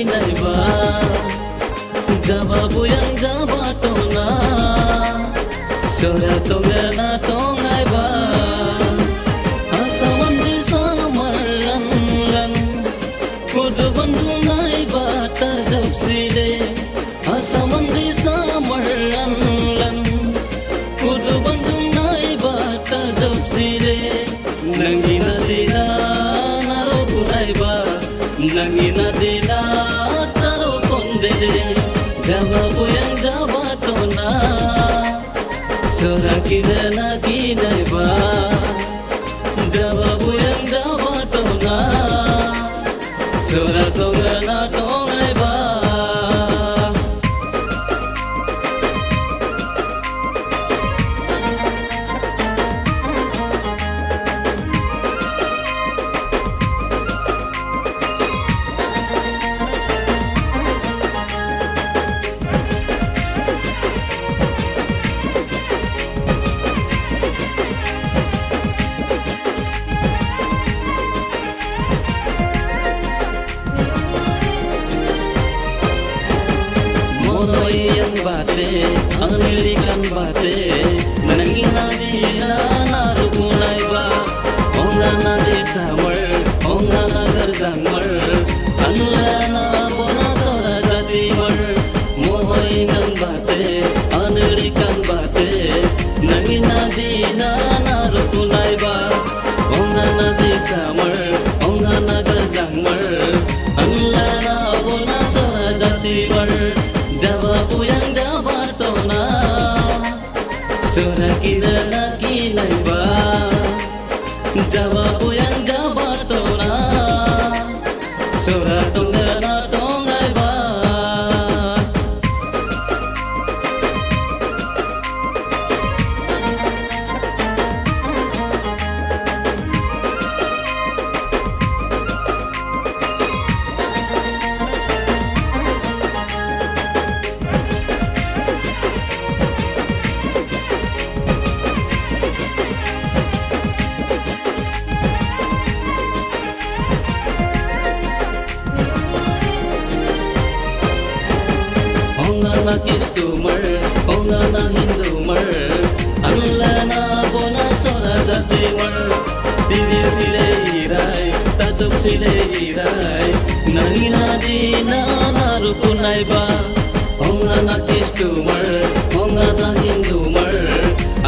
kinaiba jawabu yang jabatona sora tongana tongaiba asaman disa marlan lan kudu bandu naiba tarjapside asaman disa marlan lan kudu bandu naiba tarjapside nangina dina naro kunaiba nangina dina taro konde jawabu yang jabatona sora kinana kinaiba jawabu yang jabatona sora tongana tongaiba yang bate anilikan bate nangina dina narukunai ba ongana desamar ongana garjangmar anlana bona sora jatimar mohoinan bate anilikan bate nangina dina narukunai ba ongana desamar ongana garjangmar anlana bona sora jatimar jawabu yang jabatona sora kinana kinaiba jawabu yang jabatona sora tongana tongaiba ongana kistumar ongana hindumar anlana bona sora jatimar diri sile irai tatuk sile irai nangina dina narukunaiba ongana kistumar ongana hindumar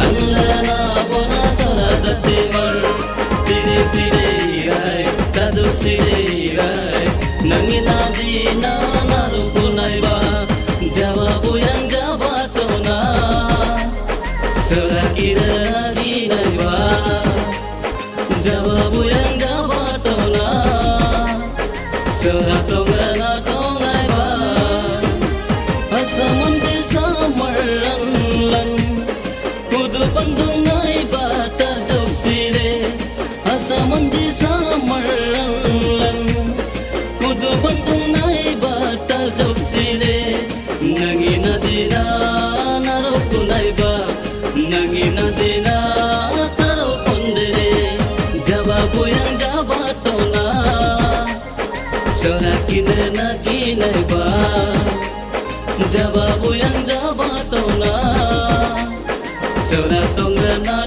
anlana bona sora jatimar diri sile irai tatuk sile irai nangina dina narukunaiba jawabu yang jabatona sora kinana kinaiba jawabu yang jabatona sora tongana tongaiba asaman desa marlan lan kudu bandu naiba tarjapside asaman desa marlan lan kudu bandu naiba tarjapside nangina dina narukunaiba nangina dina taro konde jawabu yang jabatona sora kinana kinaiba jawabu yang jabatona sora tongana